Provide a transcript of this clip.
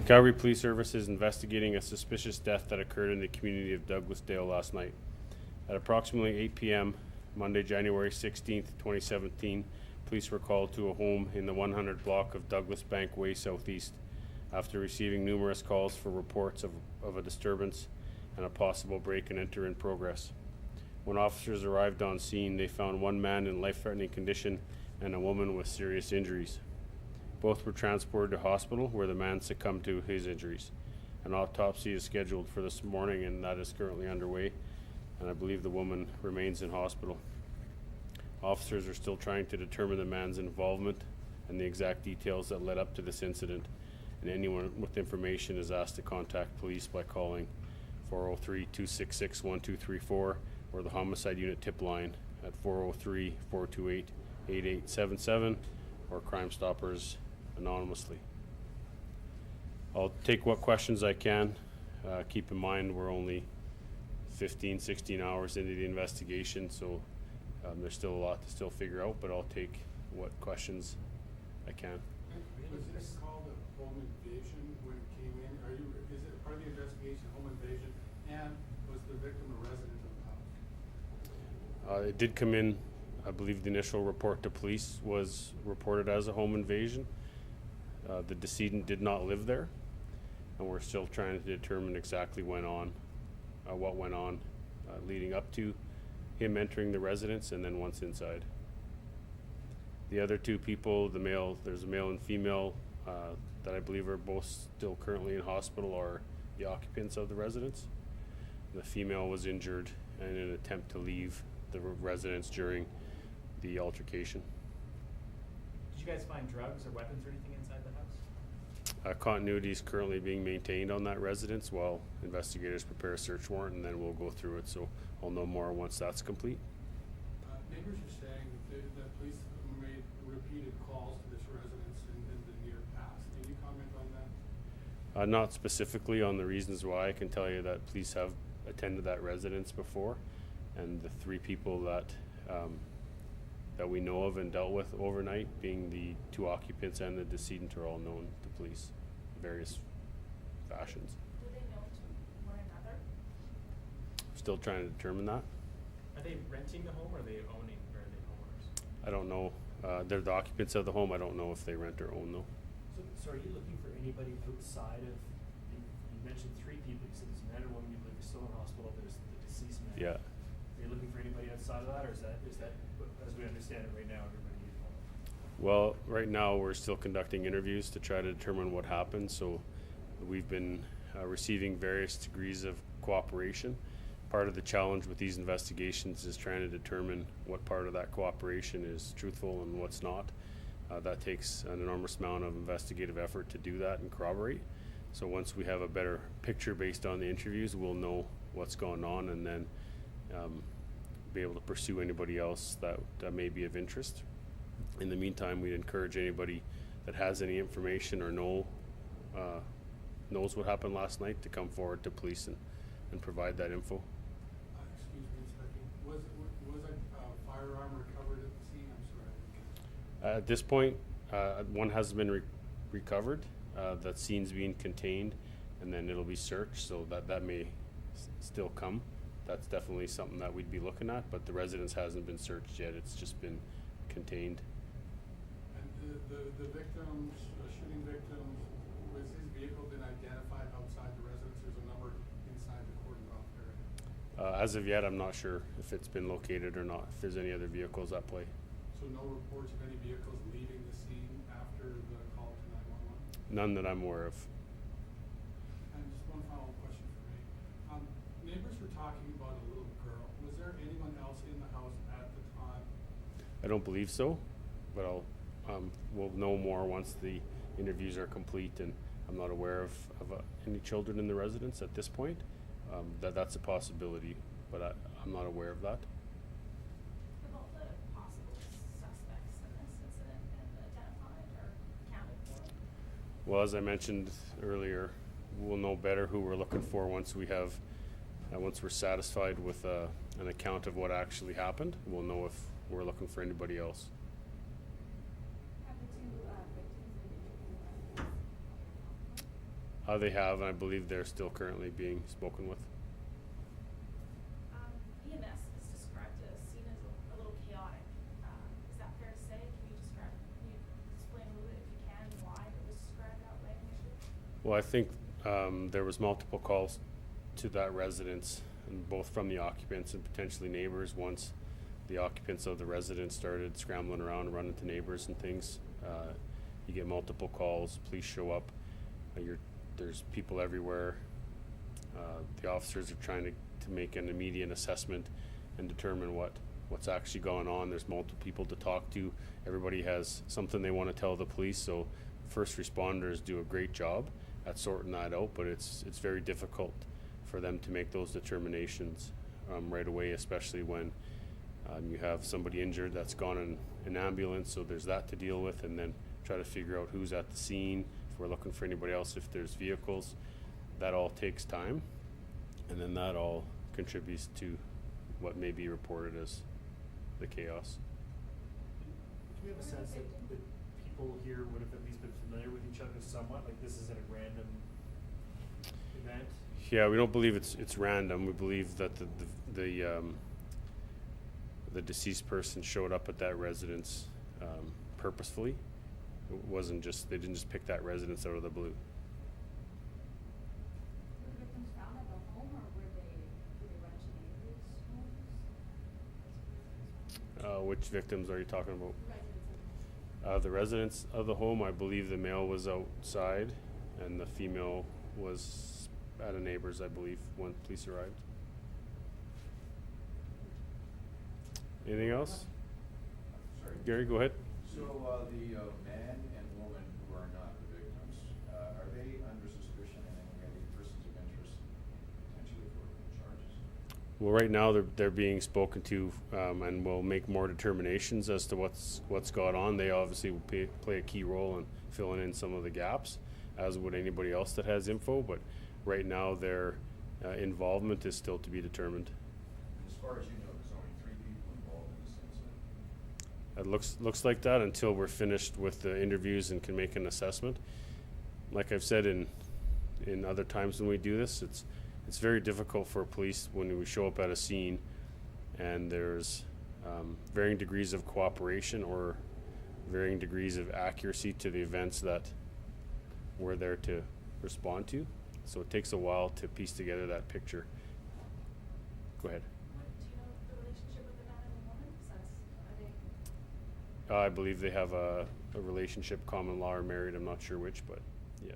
Calgary Police Service is investigating a suspicious death that occurred in the community of Douglasdale last night. At approximately 8 p.m., Monday, January 16th, 2017, police were called to a home in the 100 block of Douglas Bank Way S.E. after receiving numerous calls for reports of a disturbance and a possible break-and-enter in progress. When officers arrived on scene, they found one man in life-threatening condition and a woman with serious injuries. Both were transported to hospital where the man succumbed to his injuries. An autopsy is scheduled for this morning and that is currently underway, and I believe the woman remains in hospital. Officers are still trying to determine the man's involvement and the exact details that led up to this incident, and anyone with information is asked to contact police by calling 403-266-1234 or the Homicide Unit Tip Line at 403-428-8877 or Crime Stoppers anonymously. I'll take what questions I can. Keep in mind we're only 16 hours into the investigation, so there's still a lot to still figure out, but I'll take what questions I can. Was this called a home invasion when it came in? Is it part of the investigation, home invasion, and was the victim a resident of the house? It did come in. I believe the initial report to police was reported as a home invasion. The decedent did not live there, and we're still trying to determine exactly what went on leading up to him entering the residence and then once inside. The other two people, there's a male and female that I believe are both still currently in hospital, are the occupants of the residence. The female was injured in an attempt to leave the residence during the altercation. Did you guys find drugs or weapons or anything inside the house? Continuity is currently being maintained on that residence while investigators prepare a search warrant, and then we'll go through it, so I'll know more once that's complete. Neighbors are saying that police made repeated calls to this residence in the near past. Can you comment on that? Not specifically on the reasons why. I can tell you that police have attended that residence before, and the three people that we know of and dealt with overnight, being the two occupants and the decedent, are all known to police in various fashions. Do they know one another? Still trying to determine that. Are they renting the home or are they owning, or are they homeowners? I don't know. They're the occupants of the home. I don't know if they rent or own though. So are you looking for anybody outside of, you mentioned three people, you said there's a man and woman, you believe they're still in hospital, there's the deceased man. Yeah. Are you looking for anybody outside of that, or is that, as we understand it right now, everybody is home? Well, right now we're still conducting interviews to try to determine what happened, so we've been receiving various degrees of cooperation. Part of the challenge with these investigations is trying to determine what part of that cooperation is truthful and what's not. That takes an enormous amount of investigative effort to do that and corroborate. So once we have a better picture based on the interviews, we'll know what's going on, and then be able to pursue anybody else that may be of interest. In the meantime, we'd encourage anybody that has any information or knows what happened last night to come forward to police and provide that info. Excuse me a second. Was a firearm recovered at the scene? I'm sorry. At this point, one has been recovered. That scene's being contained, and then it'll be searched, so that may still come. That's definitely something that we'd be looking at, but the residence hasn't been searched yet. It's just been contained. And the victims, shooting victims, was his vehicle been identified outside the residence? There's a number inside the cordoned off area. As of yet, I'm not sure if it's been located or not, if there's any other vehicles at play. So no reports of any vehicles leaving the scene after the call to 911? None that I'm aware of. And just one final question for me. Neighbors were talking about a little girl. Was there anyone else in the house at the time? I don't believe so, but we'll know more once the interviews are complete, and I'm not aware of any children in the residence at this point. That's a possibility, but I'm not aware of that. About the possible suspects in this incident and identified or accounted for? Well, as I mentioned earlier, we'll know better who we're looking for once we're satisfied with an account of what actually happened. We'll know if we're looking for anybody else. Have the two victims been interviewed? They have, and I believe they're still currently being spoken with. EMS is described as seen as a little chaotic. Is that fair to say? Can you explain a little bit, if you can, why it was described that way initially? Well, I think there was multiple calls to that residence, and both from the occupants and potentially neighbors. Once the occupants of the residence started scrambling around and running to neighbors and things, you get multiple calls. Police show up. There's people everywhere. The officers are trying to make an immediate assessment and determine what's actually going on. There's multiple people to talk to. Everybody has something they want to tell the police, so first responders do a great job at sorting that out, but it's very difficult for them to make those determinations right away, especially when you have somebody injured that's gone in an ambulance, so there's that to deal with, and then try to figure out who's at the scene, if we're looking for anybody else, if there's vehicles. That all takes time, and then that all contributes to what may be reported as the chaos. Do we have a sense that people here would have at least been familiar with each other somewhat? Like this isn't a random event? Yeah, we don't believe it's random. We believe that the deceased person showed up at that residence purposefully. It wasn't just, they didn't just pick that residence out of the blue. Were the victims found at the home, or were they run to neighbors' homes? Which victims are you talking about? Residents. The residents of the home, I believe the male was outside and the female was at a neighbor's, I believe, when police arrived. Anything else? Sorry. Gary, go ahead. So the man and woman who are not the victims, are they under suspicion and any persons of interest potentially for charges? Well, right now they're being spoken to, and we'll make more determinations as to what's gone on. They obviously will play a key role in filling in some of the gaps, as would anybody else that has info. But right now their involvement is still to be determined. As far as you know, there's only 3 people involved in this incident. It looks like that until we're finished with the interviews and can make an assessment. Like I've said in other times when we do this, it's very difficult for police when we show up at a scene and there's varying degrees of cooperation or varying degrees of accuracy to the events that we're there to respond to. So it takes a while to piece together that picture. Go ahead. Do you know the relationship with the man and the woman? 'Cause are they? I believe they have a relationship, common law or married. I'm not sure which, but yeah.